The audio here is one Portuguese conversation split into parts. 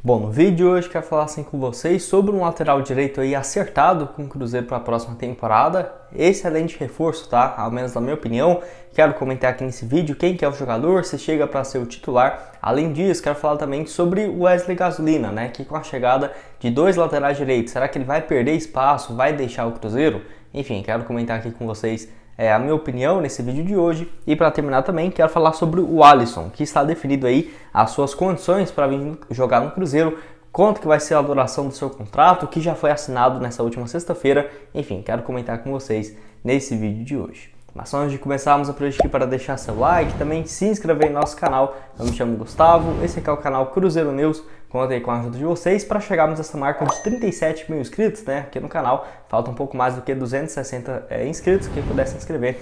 Bom, no vídeo de hoje quero falar assim com vocês sobre um lateral direito aí acertado com o Cruzeiro para a próxima temporada. Excelente reforço, tá? Ao menos na minha opinião. Quero comentar aqui nesse vídeo quem que é o jogador, se chega para ser o titular. Além disso, quero falar também sobre o Wesley Gasolina, né? Que com a chegada de dois laterais direitos, será que ele vai perder espaço, vai deixar o Cruzeiro? Enfim, quero comentar aqui com vocês a minha opinião nesse vídeo de hoje. E para terminar também, quero falar sobre o Alisson, que está definido aí as suas condições para vir jogar no Cruzeiro, quanto que vai ser a duração do seu contrato, que já foi assinado nessa última sexta-feira. Enfim, quero comentar com vocês nesse vídeo de hoje. Mas antes de começarmos, aproveito aqui para deixar seu like, também se inscrever no nosso canal. Eu me chamo Gustavo, esse aqui é o canal Cruzeiro News. Conto aí com a ajuda de vocês para chegarmos a essa marca de 37 mil inscritos, né, aqui no canal. Falta um pouco mais do que 260 inscritos, quem puder se inscrever,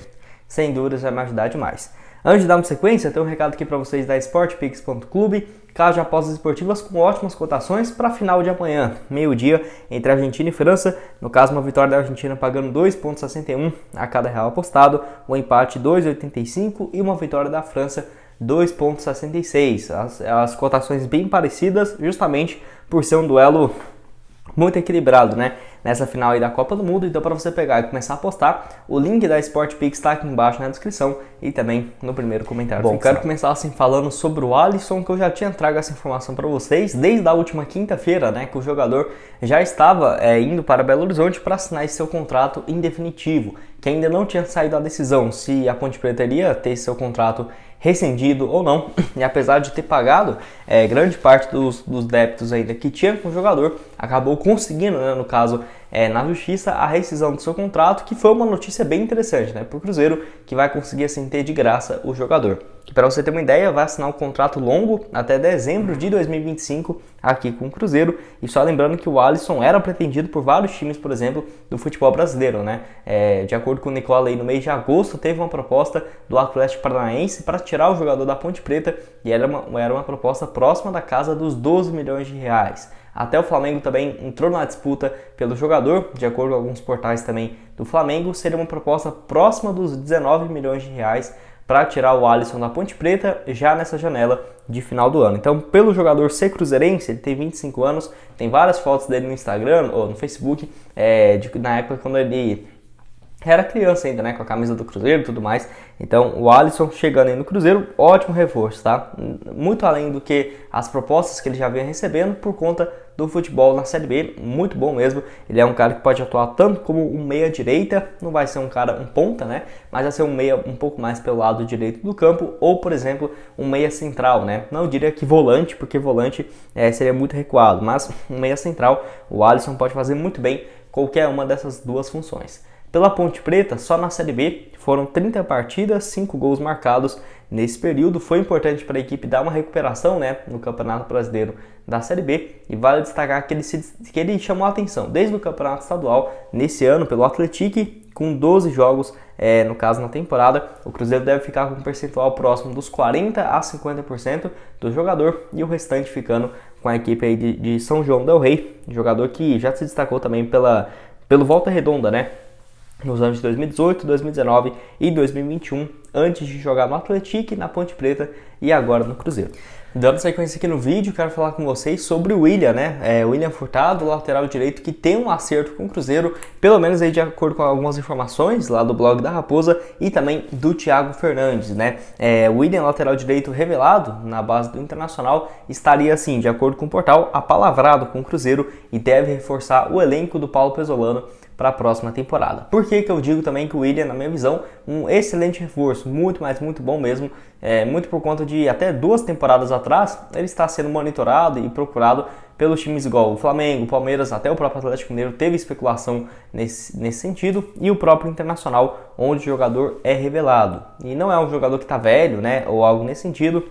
sem dúvidas vai me ajudar demais. Antes de darmos sequência, tem um recado aqui para vocês da Sportpix.clube, casa de apostas esportivas com ótimas cotações para a final de amanhã, meio-dia, entre Argentina e França. No caso, uma vitória da Argentina pagando 2,61 a cada real apostado, um empate 2,85 e uma vitória da França 2,66. As cotações bem parecidas, justamente por ser um duelo muito equilibrado, né? Nessa final aí da Copa do Mundo. Então, para você pegar e começar a apostar, o link da SportPix está aqui embaixo na descrição e também no primeiro comentário. Bom, quero começar assim falando sobre o Alisson, que eu já tinha trago essa informação para vocês desde a última quinta-feira, né? Que o jogador já estava indo para Belo Horizonte para assinar esse seu contrato em definitivo, que ainda não tinha saído a decisão se a Ponte Preta iria ter seu contrato rescindido ou não. E apesar de ter pagado grande parte dos débitos ainda que tinha com o jogador, acabou conseguindo, né, no caso, na justiça, a rescisão do seu contrato, que foi uma notícia bem interessante, né, para o Cruzeiro, que vai conseguir assim ter de graça o jogador. Que, para você ter uma ideia, vai assinar um contrato longo até dezembro de 2025 aqui com o Cruzeiro. E só lembrando que o Alisson era pretendido por vários times, por exemplo, do futebol brasileiro, né? De acordo com o Nicola, aí, no mês de agosto teve uma proposta do Atlético Paranaense para tirar o jogador da Ponte Preta, e era uma proposta próxima da casa dos 12 milhões de reais. Até o Flamengo também entrou na disputa pelo jogador, de acordo com alguns portais também do Flamengo, seria uma proposta próxima dos 19 milhões de reais para tirar o Alisson da Ponte Preta já nessa janela de final do ano. Então, pelo jogador ser cruzeirense, ele tem 25 anos, tem várias fotos dele no Instagram ou no Facebook, na época quando ele era criança ainda, né, com a camisa do Cruzeiro e tudo mais. Então, o Alisson chegando aí no Cruzeiro, ótimo reforço, tá? Muito além do que as propostas que ele já vinha recebendo por conta do futebol na Série B, muito bom mesmo. Ele é um cara que pode atuar tanto como um meia-direita, não vai ser um cara, um ponta, né? Mas vai ser um meia um pouco mais pelo lado direito do campo, ou, por exemplo, um meia central, né? Não diria que volante, porque volante seria muito recuado, mas um meia central, o Alisson pode fazer muito bem qualquer uma dessas duas funções. Pela Ponte Preta, só na Série B foram 30 partidas, 5 gols marcados nesse período. Foi importante para a equipe dar uma recuperação, né, no Campeonato Brasileiro da Série B. E vale destacar que ele chamou a atenção desde o Campeonato Estadual nesse ano pelo Atlético, com 12 jogos, no caso na temporada. O Cruzeiro deve ficar com um percentual próximo dos 40% a 50% do jogador e o restante ficando com a equipe aí de São João del Rei, jogador que já se destacou também pelo Volta Redonda, né? Nos anos de 2018, 2019 e 2021, antes de jogar no Atlético, na Ponte Preta e agora no Cruzeiro. Dando sequência aqui no vídeo, quero falar com vocês sobre o William, né? O William Furtado, lateral direito, que tem um acerto com o Cruzeiro, pelo menos aí de acordo com algumas informações lá do blog da Raposa e também do Thiago Fernandes, né? O William, lateral direito revelado na base do Internacional, estaria assim, de acordo com o portal, apalavrado com o Cruzeiro e deve reforçar o elenco do Paulo Pesolano para a próxima temporada. Por que eu digo também que o William, na minha visão, um excelente reforço, muito bom mesmo, muito por conta de até 2 temporadas atrás, ele está sendo monitorado e procurado pelos times igual o Flamengo, o Palmeiras, até o próprio Atlético Mineiro teve especulação nesse sentido, e o próprio Internacional, onde o jogador é revelado. E não é um jogador que está velho, né, ou algo nesse sentido.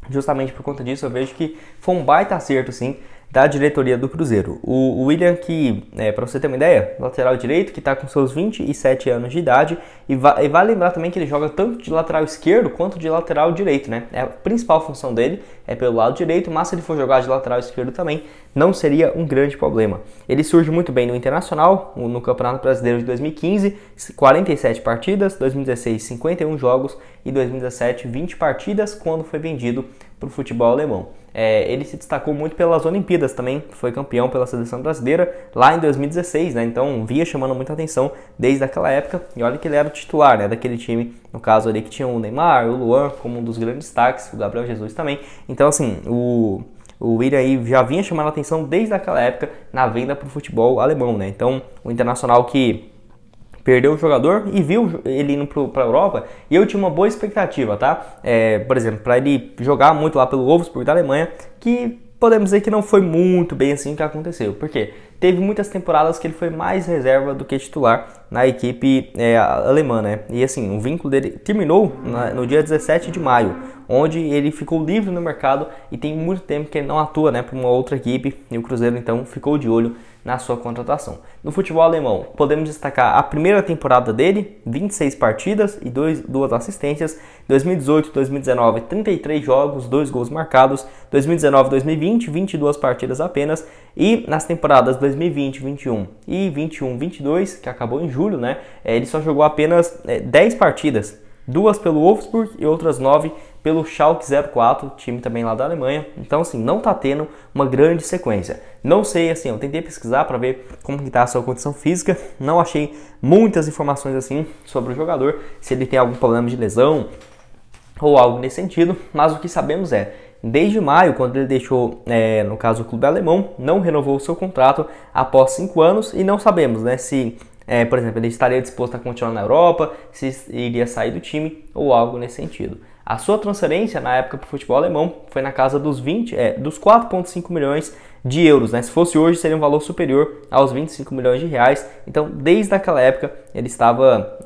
Justamente por conta disso eu vejo que foi um baita acerto, sim, da diretoria do Cruzeiro. O William, que, para você ter uma ideia, lateral direito, que está com seus 27 anos de idade, e vale lembrar também que ele joga tanto de lateral esquerdo quanto de lateral direito, né? A principal função dele é pelo lado direito, mas se ele for jogar de lateral esquerdo também, não seria um grande problema. Ele surge muito bem no Internacional, no Campeonato Brasileiro de 2015, 47 partidas, 2016, 51 jogos e 2017, 20 partidas, quando foi vendido para o futebol alemão. ele se destacou muito pelas Olimpíadas também, foi campeão pela seleção brasileira lá em 2016, né? Então vinha chamando muita atenção desde aquela época, e olha que ele era o titular, né, daquele time, no caso ali que tinha o Neymar, o Luan como um dos grandes destaques, o Gabriel Jesus também. Então assim, o William aí já vinha chamando a atenção desde aquela época na venda para o futebol alemão, né? Então o Internacional que perdeu o jogador e viu ele indo para a Europa, e eu tinha uma boa expectativa, tá? Por exemplo, para ele jogar muito lá pelo Wolfsburg da Alemanha, que podemos dizer que não foi muito bem assim que aconteceu. Por quê? Teve muitas temporadas que ele foi mais reserva do que titular na equipe alemã, né? E assim, o vínculo dele terminou no dia 17 de maio, onde ele ficou livre no mercado e tem muito tempo que ele não atua, né, para uma outra equipe, e o Cruzeiro então ficou de olho na sua contratação. No futebol alemão, podemos destacar a primeira temporada dele, 26 partidas e 2 assistências. 2018 2019, 33 jogos, 2 gols marcados. 2019 2020, 22 partidas apenas. E nas temporadas 2020, 21 e 21, 22, que acabou em julho, né, ele só jogou apenas 10 partidas. 2 pelo Wolfsburg e outras 9 pelo Schalke 04, time também lá da Alemanha. Então, assim, não tá tendo uma grande sequência. Não sei, assim, eu tentei pesquisar para ver como que tá a sua condição física. Não achei muitas informações, assim, sobre o jogador, se ele tem algum problema de lesão ou algo nesse sentido. Mas o que sabemos desde maio, quando ele deixou, no caso, o clube alemão, não renovou o seu contrato após 5 anos. E não sabemos, né, se... por exemplo, ele estaria disposto a continuar na Europa, se iria sair do time ou algo nesse sentido. A sua transferência na época para o futebol alemão foi na casa dos 4,5 milhões de euros, né? Se fosse hoje, seria um valor superior aos 25 milhões de reais. Então, desde aquela época, ele estava,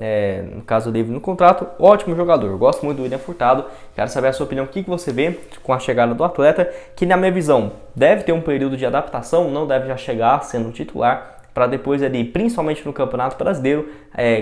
no caso, livre no contrato. Ótimo jogador, eu gosto muito do William Furtado. Quero saber a sua opinião, o que você vê com a chegada do atleta, que na minha visão deve ter um período de adaptação, não deve já chegar sendo titular, para depois ali, principalmente no Campeonato Brasileiro,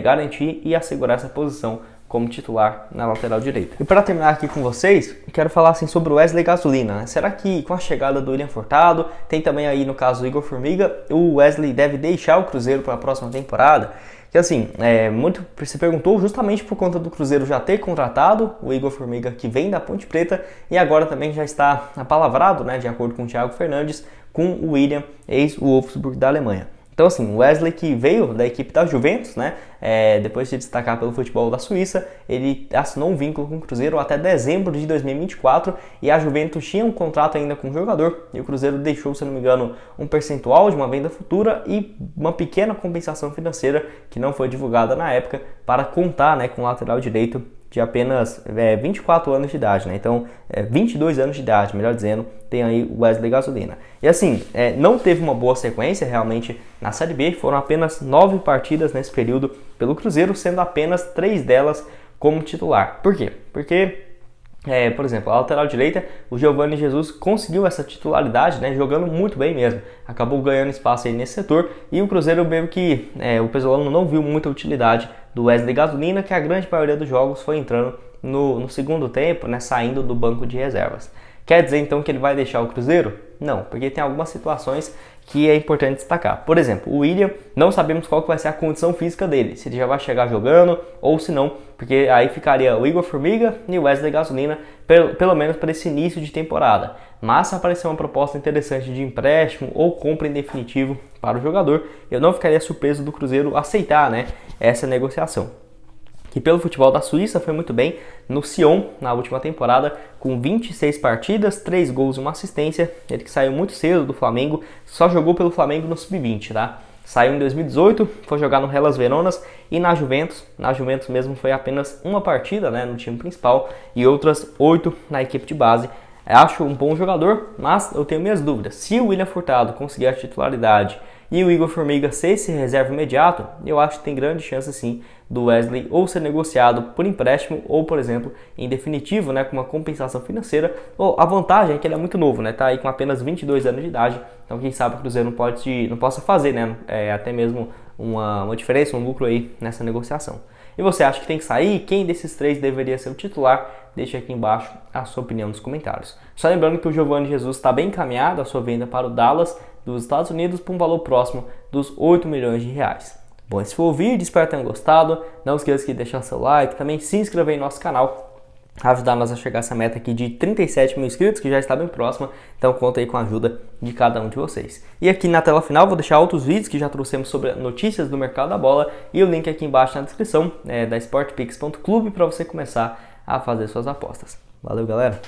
garantir e assegurar essa posição como titular na lateral direita. E para terminar aqui com vocês, quero falar assim sobre o Wesley Gasolina, né? Será que com a chegada do William Furtado, tem também aí no caso o Igor Formiga, o Wesley deve deixar o Cruzeiro para a próxima temporada? Que assim, muito se perguntou justamente por conta do Cruzeiro já ter contratado o Igor Formiga, que vem da Ponte Preta, e agora também já está apalavrado, né, de acordo com o Thiago Fernandes, com o William, ex-Wolfsburg da Alemanha. Então assim, o Wesley, que veio da equipe da Juventus, né, depois de se destacar pelo futebol da Suíça, ele assinou um vínculo com o Cruzeiro até dezembro de 2024, e a Juventus tinha um contrato ainda com o jogador, e o Cruzeiro deixou, se não me engano, um percentual de uma venda futura e uma pequena compensação financeira que não foi divulgada na época, para contar, né, com o lateral direito de apenas 24 anos de idade, né? Então 22 anos de idade, melhor dizendo, tem aí o Wesley Gasolina. E assim, não teve uma boa sequência realmente na Série B, foram apenas 9 partidas nesse período pelo Cruzeiro, sendo apenas 3 delas como titular. Por quê? Porque, por exemplo, a lateral direita, o Giovanni Jesus conseguiu essa titularidade, né, jogando muito bem mesmo, acabou ganhando espaço aí nesse setor, e o Cruzeiro meio que, o Pesolano não viu muita utilidade do Wesley Gasolina, que a grande maioria dos jogos foi entrando no segundo tempo, né, saindo do banco de reservas. Quer dizer então que ele vai deixar o Cruzeiro? Não, porque tem algumas situações que é importante destacar. Por exemplo, o William, não sabemos qual que vai ser a condição física dele, se ele já vai chegar jogando ou se não, porque aí ficaria o Igor Formiga e o Wesley Gasolina, pelo menos para esse início de temporada. Mas se aparecer uma proposta interessante de empréstimo ou compra em definitivo para o jogador, eu não ficaria surpreso do Cruzeiro aceitar, né, essa negociação. Que pelo futebol da Suíça foi muito bem no Sion na última temporada, com 26 partidas, 3 gols e uma assistência. Ele que saiu muito cedo do Flamengo, só jogou pelo Flamengo no Sub-20, tá? Saiu em 2018, foi jogar no Hellas Veronas e na Juventus. Na Juventus mesmo foi apenas uma partida, né, no time principal, e outras 8 na equipe de base. Acho um bom jogador, mas eu tenho minhas dúvidas. Se o William Furtado conseguir a titularidade e o Igor Formiga ser esse reserva imediato, eu acho que tem grande chance sim do Wesley ou ser negociado por empréstimo ou, por exemplo, em definitivo, né, com uma compensação financeira. A vantagem é que ele é muito novo, né, tá aí com apenas 22 anos de idade, então quem sabe o Cruzeiro não possa fazer, né, até mesmo uma diferença, um lucro aí nessa negociação. E você acha que tem que sair? Quem desses 3 deveria ser o titular? Deixa aqui embaixo a sua opinião nos comentários. Só lembrando que o Giovanni Jesus está bem encaminhado a sua venda para o Dallas dos Estados Unidos por um valor próximo dos 8 milhões de reais. Bom, esse foi o vídeo, espero que tenham gostado. Não esqueça de deixar seu like, também se inscrever em nosso canal ajudar nós a chegar a essa meta aqui de 37 mil inscritos, que já está bem próxima, então conta aí com a ajuda de cada um de vocês. E aqui na tela final vou deixar outros vídeos que já trouxemos sobre notícias do mercado da bola e o link aqui embaixo na descrição da sportpix.club para você começar a fazer suas apostas. Valeu, galera!